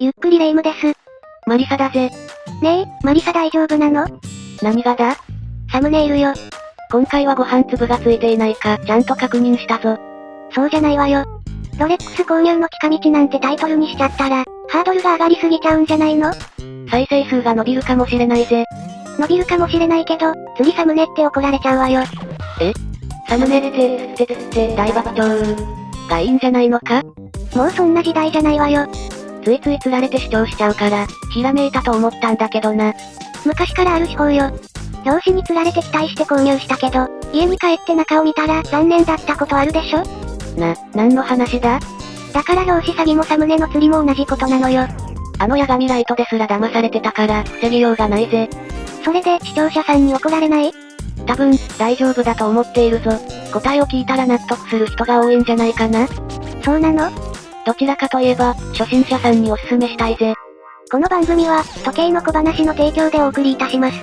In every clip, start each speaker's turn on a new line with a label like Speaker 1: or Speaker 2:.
Speaker 1: ゆっくりレ夢ムです。
Speaker 2: マリサだぜ。
Speaker 1: ねえ、マリサ大丈夫なの？
Speaker 2: 何がだ？
Speaker 1: サムネイルよ。
Speaker 2: 今回はご飯粒がついていないかちゃんと確認したぞ。
Speaker 1: そうじゃないわよ。ロレックス購入の近道なんてタイトルにしちゃったら、ハードルが上がりすぎちゃうんじゃないの？
Speaker 2: 再生数が伸びるかもしれないぜ。
Speaker 1: 伸びるかもしれないけど、次サムネって怒られちゃうわよ。
Speaker 2: サムネって大爆笑がいいんじゃないのか？
Speaker 1: もうそんな時代じゃないわよ。
Speaker 2: ついつい釣られて視聴しちゃうから、ひらめいたと思ったんだけどな。
Speaker 1: 昔からある手法よ。表紙に釣られて期待して購入したけど、家に帰って中を見たら残念だったことあるでしょ？
Speaker 2: 何の話だ？
Speaker 1: だから表紙詐欺もサムネの釣りも同じことなのよ。
Speaker 2: あのヤガミライトですら騙されてたから、防ぎようがないぜ。
Speaker 1: それで視聴者さんに怒られない？
Speaker 2: 多分、大丈夫だと思っているぞ。答えを聞いたら納得する人が多いんじゃないかな？
Speaker 1: そうなの？
Speaker 2: どちらかといえば、初心者さんにおすすめしたいぜ。
Speaker 1: この番組は、時計の小話の提供でお送りいたします。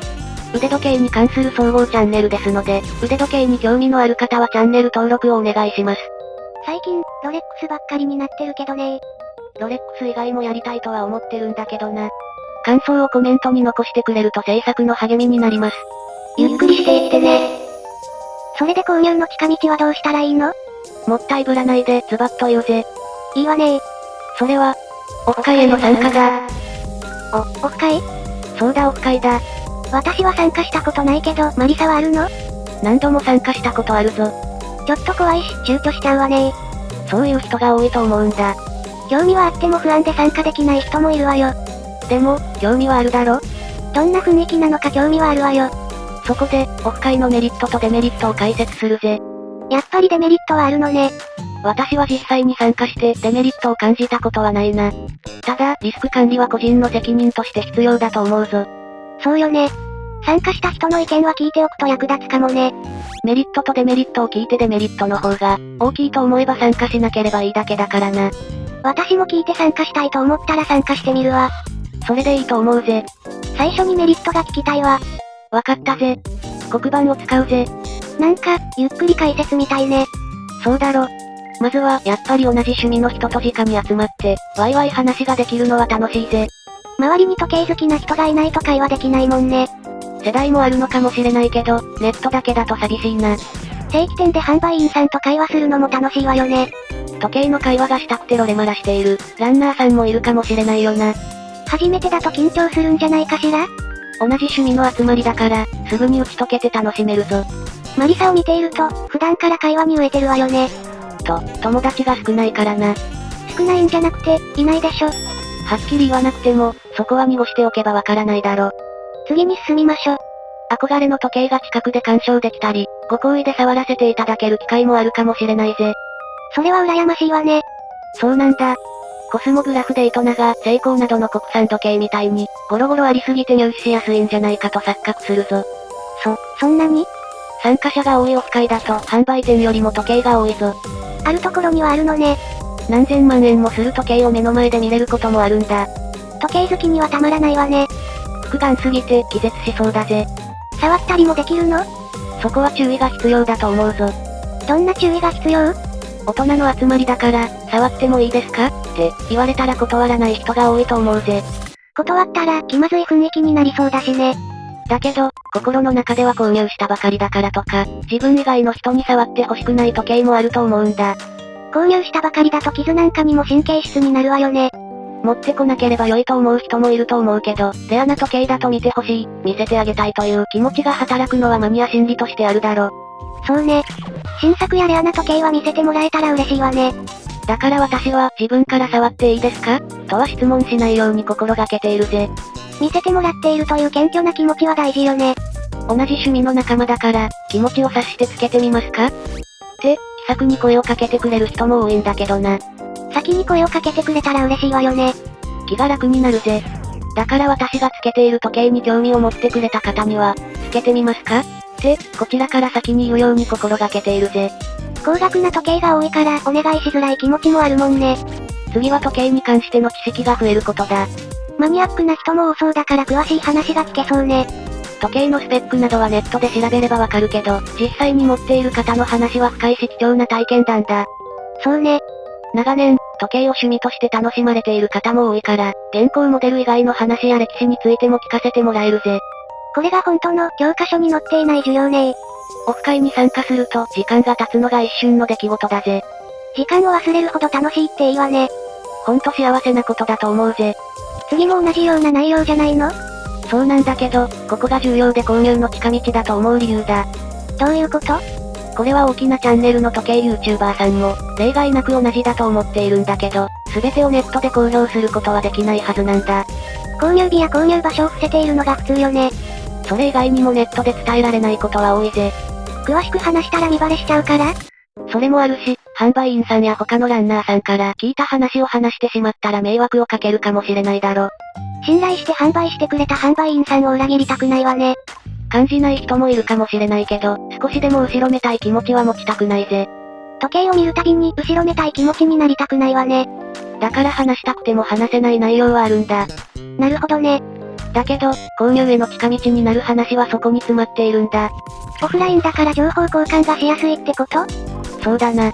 Speaker 2: 腕時計に関する総合チャンネルですので、腕時計に興味のある方はチャンネル登録をお願いします。
Speaker 1: 最近、ロレックスばっかりになってるけどね。
Speaker 2: ロレックス以外もやりたいとは思ってるんだけどな。感想をコメントに残してくれると制作の励みになります。
Speaker 1: ゆっくりしていってね。それで購入の近道はどうしたらいいの？
Speaker 2: もったいぶらないでズバッと言うぜ。
Speaker 1: いいわね。
Speaker 2: それは、オフ会への参加だ。
Speaker 1: オフ会？
Speaker 2: そうだオフ会だ。
Speaker 1: 私は参加したことないけど、マリサはあるの？
Speaker 2: 何度も参加したことあるぞ。
Speaker 1: ちょっと怖いし、躊躇しちゃうわね。
Speaker 2: そういう人が多いと思うんだ。
Speaker 1: 興味はあっても不安で参加できない人もいるわよ。
Speaker 2: でも、興味はあるだろ？
Speaker 1: どんな雰囲気なのか興味はあるわよ。
Speaker 2: そこで、オフ会のメリットとデメリットを解説するぜ。
Speaker 1: やっぱりデメリットはあるのね。
Speaker 2: 私は実際に参加してデメリットを感じたことはないな。ただ、リスク管理は個人の責任として必要だと思うぞ。
Speaker 1: そうよね。参加した人の意見は聞いておくと役立つかもね。
Speaker 2: メリットとデメリットを聞いてデメリットの方が大きいと思えば参加しなければいいだけだからな。
Speaker 1: 私も聞いて参加したいと思ったら参加してみるわ。
Speaker 2: それでいいと思うぜ。
Speaker 1: 最初にメリットが聞きたいわ。
Speaker 2: わかったぜ。黒板を使うぜ。
Speaker 1: なんか、ゆっくり解説みたいね。
Speaker 2: そうだろ。まずは、やっぱり同じ趣味の人と直に集まって、ワイワイ話ができるのは楽しいぜ。
Speaker 1: 周りに時計好きな人がいないと会話できないもんね。
Speaker 2: 世代もあるのかもしれないけど、ネットだけだと寂しいな。
Speaker 1: 正規店で販売員さんと会話するのも楽しいわよね。
Speaker 2: 時計の会話がしたくてロレマラしている、ランナーさんもいるかもしれないよな。
Speaker 1: 初めてだと緊張するんじゃないかしら？
Speaker 2: 同じ趣味の集まりだから、すぐに打ち解けて楽しめるぞ。
Speaker 1: マリサを見ていると、普段から会話に飢えてるわよね。
Speaker 2: 友達が少ないからな。
Speaker 1: 少ないんじゃなくて、いないでしょ。
Speaker 2: はっきり言わなくても、そこは濁しておけばわからないだろ。
Speaker 1: 次に進みましょ。
Speaker 2: 憧れの時計が近くで鑑賞できたり、ご好意で触らせていただける機会もあるかもしれないぜ。
Speaker 1: それは羨ましいわね。
Speaker 2: そうなんだ。コスモグラフデイトナがセイコーなどの国産時計みたいに、ゴロゴロありすぎて入手しやすいんじゃないかと錯覚するぞ。
Speaker 1: そんなに？
Speaker 2: 参加者が多いオフ会だと販売店よりも時計が多いぞ。
Speaker 1: あるところにはあるのね。
Speaker 2: 何千万円もする時計を目の前で見れることもあるんだ。
Speaker 1: 時計好きにはたまらないわね。
Speaker 2: 複眼すぎて気絶しそうだぜ。
Speaker 1: 触ったりもできるの？
Speaker 2: そこは注意が必要だと思うぞ。
Speaker 1: どんな注意が必要？
Speaker 2: 大人の集まりだから、触ってもいいですかって言われたら断らない人が多いと思うぜ。
Speaker 1: 断ったら気まずい雰囲気になりそうだしね。
Speaker 2: だけど、心の中では購入したばかりだからとか、自分以外の人に触って欲しくない時計もあると思うんだ。
Speaker 1: 購入したばかりだと傷なんかにも神経質になるわよね。
Speaker 2: 持ってこなければ良いと思う人もいると思うけど、レアな時計だと見てほしい、見せてあげたいという気持ちが働くのはマニア心理としてあるだろ。
Speaker 1: そうね。新作やレアな時計は見せてもらえたら嬉しいわね。
Speaker 2: だから私は自分から触っていいですかとは質問しないように心がけているぜ。
Speaker 1: 見せてもらっているという謙虚な気持ちは大事よね。
Speaker 2: 同じ趣味の仲間だから、気持ちを察してつけてみますかって、気さくに声をかけてくれる人も多いんだけどな。
Speaker 1: 先に声をかけてくれたら嬉しいわよね。
Speaker 2: 気が楽になるぜ。だから私がつけている時計に興味を持ってくれた方には、つけてみますかって、こちらから先に言うように心がけているぜ。
Speaker 1: 高額な時計が多いからお願いしづらい気持ちもあるもんね。
Speaker 2: 次は時計に関しての知識が増えることだ。
Speaker 1: マニアックな人も多そうだから詳しい話が聞けそうね。
Speaker 2: 時計のスペックなどはネットで調べればわかるけど、実際に持っている方の話は深いし貴重な体験談だ。
Speaker 1: そうね。
Speaker 2: 長年、時計を趣味として楽しまれている方も多いから、現行モデル以外の話や歴史についても聞かせてもらえるぜ。
Speaker 1: これが本当の教科書に載っていない授業ね。
Speaker 2: オフ会に参加すると時間が経つのが一瞬の出来事だぜ。
Speaker 1: 時間を忘れるほど楽しいっていいわね。
Speaker 2: ほんと幸せなことだと思うぜ。
Speaker 1: 次も同じような内容じゃないの？
Speaker 2: そうなんだけど、ここが重要で購入の近道だと思う理由だ。
Speaker 1: どういうこと？
Speaker 2: これは大きなチャンネルの時計 YouTuber さんも、例外なく同じだと思っているんだけど、全てをネットで公表することはできないはずなんだ。
Speaker 1: 購入日や購入場所を伏せているのが普通よね。
Speaker 2: それ以外にもネットで伝えられないことは多いぜ。
Speaker 1: 詳しく話したら見バレしちゃうから？
Speaker 2: それもあるし、販売員さんや他のランナーさんから聞いた話を話してしまったら迷惑をかけるかもしれないだろ。
Speaker 1: 信頼して販売してくれた販売員さんを裏切りたくないわね。
Speaker 2: 感じない人もいるかもしれないけど、少しでも後ろめたい気持ちは持ちたくないぜ。
Speaker 1: 時計を見るたびに後ろめたい気持ちになりたくないわね。
Speaker 2: だから話したくても話せない内容はあるんだ。
Speaker 1: なるほどね。
Speaker 2: だけど、購入への近道になる話はそこに詰まっているんだ。
Speaker 1: オフラインだから情報交換がしやすいってこと？
Speaker 2: そうだな。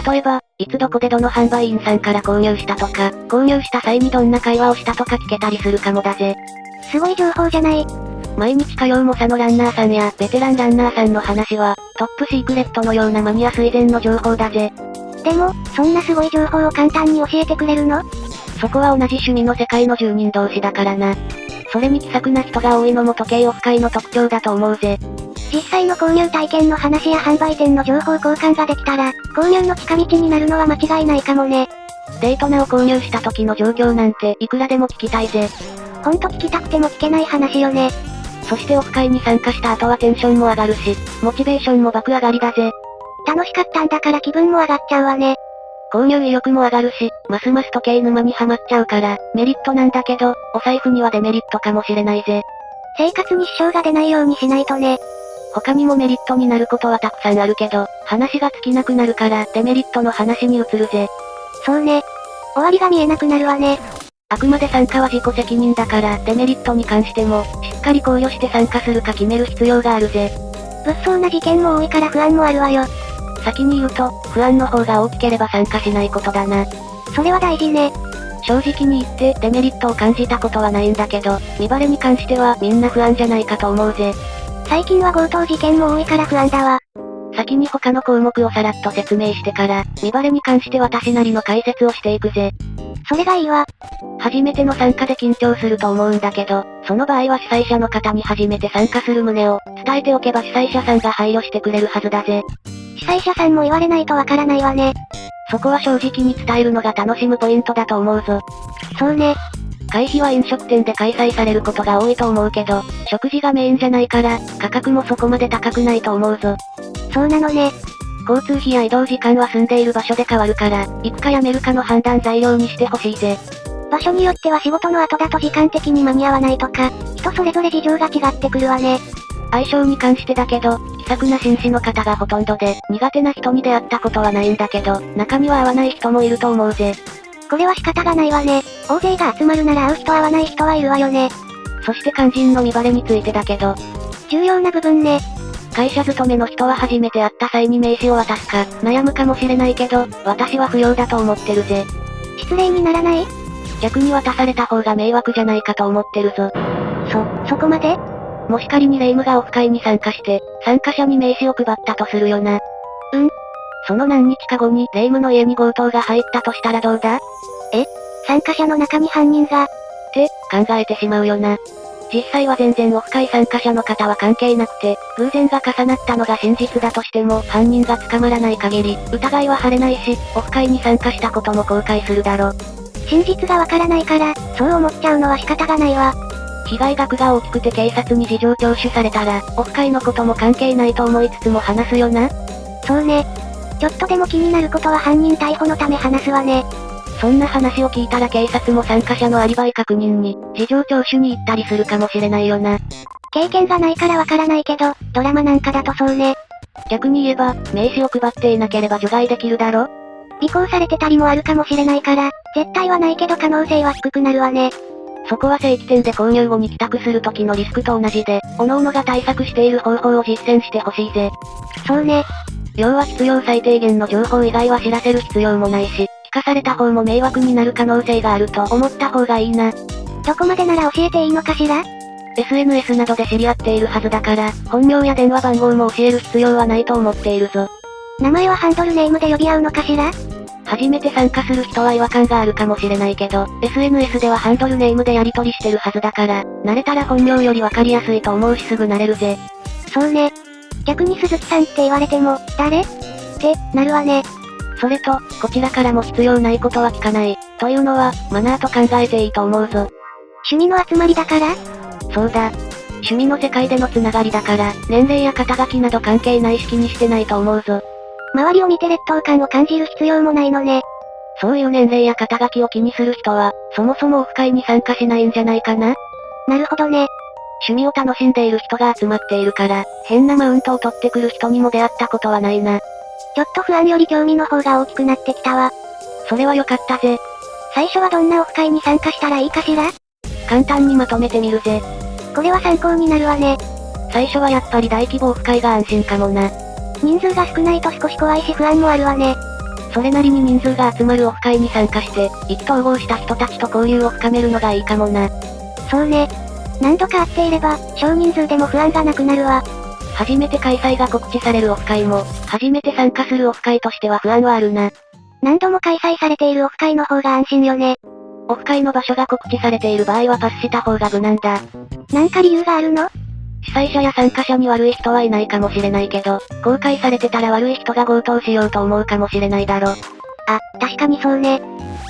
Speaker 2: 例えば、いつどこでどの販売員さんから購入したとか、購入した際にどんな会話をしたとか聞けたりするかもだぜ。
Speaker 1: すごい情報じゃない。
Speaker 2: 毎日通う猛者のランナーさんやベテランランナーさんの話は、トップシークレットのようなマニア垂涎の情報だぜ。
Speaker 1: でも、そんなすごい情報を簡単に教えてくれるの？
Speaker 2: そこは同じ趣味の世界の住人同士だからな。それに気さくな人が多いのも時計オフ会の特徴だと思うぜ。
Speaker 1: 実際の購入体験の話や販売店の情報交換ができたら、購入の近道になるのは間違いないかもね。
Speaker 2: デートナを購入した時の状況なんていくらでも聞きたいぜ。
Speaker 1: ほんと聞きたくても聞けない話よね。
Speaker 2: そしてオフ会に参加した後はテンションも上がるし、モチベーションも爆上がりだぜ。
Speaker 1: 楽しかったんだから気分も上がっちゃうわね。
Speaker 2: 購入意欲も上がるし、ますます時計沼にはまっちゃうから、メリットなんだけど、お財布にはデメリットかもしれないぜ。
Speaker 1: 生活に支障が出ないようにしないとね。
Speaker 2: 他にもメリットになることはたくさんあるけど、話が尽きなくなるから、デメリットの話に移るぜ。
Speaker 1: そうね。終わりが見えなくなるわね。
Speaker 2: あくまで参加は自己責任だから、デメリットに関しても、しっかり考慮して参加するか決める必要があるぜ。
Speaker 1: 物騒な事件も多いから不安もあるわよ。
Speaker 2: 先に言うと、不安の方が大きければ参加しないことだな。
Speaker 1: それは大事ね。
Speaker 2: 正直に言ってデメリットを感じたことはないんだけど、見バレに関してはみんな不安じゃないかと思うぜ。
Speaker 1: 最近は強盗事件も多いから不安だわ。
Speaker 2: 先に他の項目をさらっと説明してから、見バレに関して私なりの解説をしていくぜ。
Speaker 1: それがいいわ。
Speaker 2: 初めての参加で緊張すると思うんだけど、その場合は主催者の方に初めて参加する旨を伝えておけば主催者さんが配慮してくれるはずだぜ。
Speaker 1: 主催者さんも言われないとわからないわね。
Speaker 2: そこは正直に伝えるのが楽しむポイントだと思うぞ。
Speaker 1: そうね。
Speaker 2: 会費は飲食店で開催されることが多いと思うけど、食事がメインじゃないから、価格もそこまで高くないと思うぞ。
Speaker 1: そうなのね。
Speaker 2: 交通費や移動時間は住んでいる場所で変わるから、行くかやめるかの判断材料にしてほしいぜ。
Speaker 1: 場所によっては仕事の後だと時間的に間に合わないとか、人それぞれ事情が違ってくるわね。
Speaker 2: 相性に関してだけど、気さくな紳士の方がほとんどで、苦手な人に出会ったことはないんだけど、中には合わない人もいると思うぜ。
Speaker 1: これは仕方がないわね。大勢が集まるなら会う人会わない人はいるわよね。
Speaker 2: そして肝心の見バレについてだけど、
Speaker 1: 重要な部分ね。
Speaker 2: 会社勤めの人は初めて会った際に名刺を渡すか、悩むかもしれないけど、私は不要だと思ってるぜ。
Speaker 1: 失礼にならない？
Speaker 2: 逆に渡された方が迷惑じゃないかと思ってるぞ。
Speaker 1: そこまで？
Speaker 2: もし仮に霊夢がオフ会に参加して、参加者に名刺を配ったとするよな。その何日か後に霊夢の家に強盗が入ったとしたらどうだ？
Speaker 1: 参加者の中に犯人が？
Speaker 2: って考えてしまうよな。実際は全然オフ会参加者の方は関係なくて、偶然が重なったのが真実だとしても犯人が捕まらない限り、疑いは晴れないし、オフ会に参加したことも後悔するだろ。
Speaker 1: 真実がわからないから、そう思っちゃうのは仕方がないわ。
Speaker 2: 被害額が大きくて警察に事情聴取されたら、オフ会のことも関係ないと思いつつも話すよな。
Speaker 1: そうね。ちょっとでも気になることは犯人逮捕のため話すわね。
Speaker 2: そんな話を聞いたら警察も参加者のアリバイ確認に、事情聴取に行ったりするかもしれないよな。
Speaker 1: 経験がないからわからないけど、ドラマなんかだとそうね。
Speaker 2: 逆に言えば、名刺を配っていなければ除外できるだろ？
Speaker 1: 尾行されてたりもあるかもしれないから、絶対はないけど可能性は低くなるわね。
Speaker 2: そこは正規店で購入後に帰宅する時のリスクと同じで、各々が対策している方法を実践してほしいぜ。
Speaker 1: そうね。
Speaker 2: 要は必要最低限の情報以外は知らせる必要もないし、かされた方も迷惑になる可能性があると思った方がいいな。
Speaker 1: どこまでなら教えていいのかしら？
Speaker 2: SNS などで知り合っているはずだから、本名や電話番号も教える必要はないと思っているぞ。
Speaker 1: 名前はハンドルネームで呼び合うのかしら？
Speaker 2: 初めて参加する人は違和感があるかもしれないけど、SNS ではハンドルネームでやり取りしてるはずだから、慣れたら本名よりわかりやすいと思うしすぐ慣れるぜ。
Speaker 1: そうね。逆に鈴木さんって言われても、誰？って、なるわね。
Speaker 2: それと、こちらからも必要ないことは聞かない。というのは、マナーと考えていいと思うぞ。
Speaker 1: 趣味の集まりだから？
Speaker 2: そうだ。趣味の世界でのつながりだから、年齢や肩書きなど関係ない式にしてないと思うぞ。
Speaker 1: 周りを見て劣等感を感じる必要もないのね。
Speaker 2: そういう年齢や肩書きを気にする人は、そもそもオフ会に参加しないんじゃないかな？
Speaker 1: なるほどね。
Speaker 2: 趣味を楽しんでいる人が集まっているから、変なマウントを取ってくる人にも出会ったことはないな。
Speaker 1: ちょっと不安より興味の方が大きくなってきたわ。
Speaker 2: それは良かったぜ。
Speaker 1: 最初はどんなオフ会に参加したらいいかしら？
Speaker 2: 簡単にまとめてみるぜ。
Speaker 1: これは参考になるわね。
Speaker 2: 最初はやっぱり大規模オフ会が安心かもな。
Speaker 1: 人数が少ないと少し怖いし不安もあるわね。
Speaker 2: それなりに人数が集まるオフ会に参加して、意気投合した人たちと交流を深めるのがいいかもな。
Speaker 1: そうね。何度か会っていれば、少人数でも不安がなくなるわ。
Speaker 2: 初めて開催が告知されるオフ会も、初めて参加するオフ会としては不安はあるな。
Speaker 1: 何度も開催されているオフ会の方が安心よね。
Speaker 2: オフ会の場所が告知されている場合はパスした方が無難だ。
Speaker 1: なんか理由があるの？
Speaker 2: 主催者や参加者に悪い人はいないかもしれないけど、公開されてたら悪い人が強盗しようと思うかもしれないだろ。
Speaker 1: あ、確かにそうね。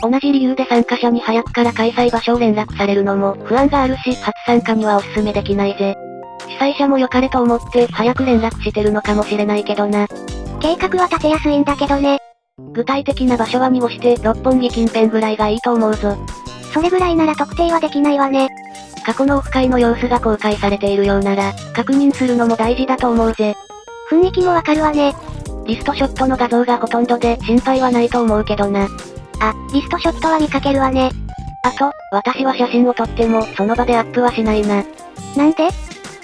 Speaker 2: 同じ理由で参加者に早くから開催場所を連絡されるのも不安があるし、初参加にはおすすめできないぜ。主催者も良かれと思って早く連絡してるのかもしれないけどな。
Speaker 1: 計画は立てやすいんだけどね。
Speaker 2: 具体的な場所は濁して六本木近辺ぐらいがいいと思うぞ。
Speaker 1: それぐらいなら特定はできないわね。
Speaker 2: 過去のオフ会の様子が公開されているようなら、確認するのも大事だと思うぜ。
Speaker 1: 雰囲気もわかるわね。
Speaker 2: リストショットの画像がほとんどで心配はないと思うけどな。
Speaker 1: あ、リストショットは見かけるわね。
Speaker 2: あと、私は写真を撮ってもその場でアップはしないな。
Speaker 1: なんで？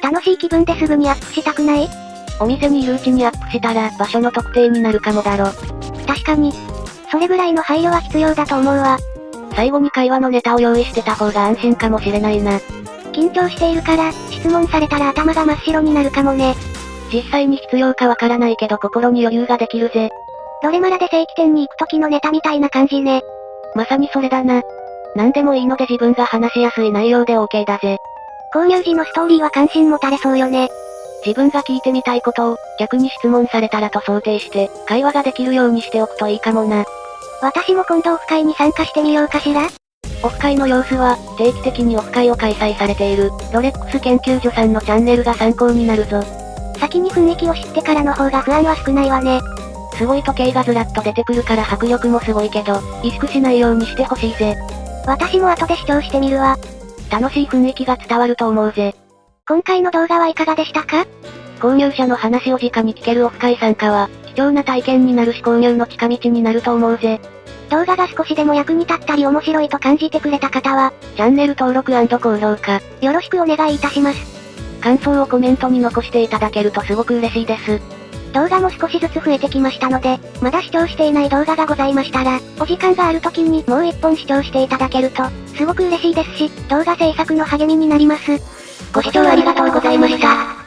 Speaker 1: 楽しい気分ですぐにアップしたくない？
Speaker 2: お店にいるうちにアップしたら場所の特定になるかもだろ。
Speaker 1: 確かに。それぐらいの配慮は必要だと思うわ。
Speaker 2: 最後に会話のネタを用意してた方が安心かもしれないな。
Speaker 1: 緊張しているから、質問されたら頭が真っ白になるかもね。
Speaker 2: 実際に必要かわからないけど心に余裕ができるぜ。
Speaker 1: ロレマラで正規店に行く時のネタみたいな感じね。
Speaker 2: まさにそれだな。何でもいいので自分が話しやすい内容で OK だぜ。
Speaker 1: 購入時のストーリーは関心持たれそうよね。
Speaker 2: 自分が聞いてみたいことを、逆に質問されたらと想定して、会話ができるようにしておくといいかもな。
Speaker 1: 私も今度オフ会に参加してみようかしら？
Speaker 2: オフ会の様子は、定期的にオフ会を開催されている、ロレックス研究所さんのチャンネルが参考になるぞ。
Speaker 1: 先に雰囲気を知ってからの方が不安は少ないわね。
Speaker 2: すごい時計がずらっと出てくるから迫力もすごいけど、萎縮しないようにしてほしいぜ。
Speaker 1: 私も後で視聴してみるわ。
Speaker 2: 楽しい雰囲気が伝わると思うぜ。
Speaker 1: 今回の動画はいかがでしたか？
Speaker 2: 購入者の話を直に聞けるオフ会参加は、貴重な体験になるし購入の近道になると思うぜ。
Speaker 1: 動画が少しでも役に立ったり面白いと感じてくれた方は、
Speaker 2: チャンネル登録&高評価、
Speaker 1: よろしくお願いいたします。
Speaker 2: 感想をコメントに残していただけるとすごく嬉しいです。
Speaker 1: 動画も少しずつ増えてきましたので、まだ視聴していない動画がございましたら、お時間がある時にもう一本視聴していただけると、すごく嬉しいですし、動画制作の励みになります。ご視聴ありがとうございました。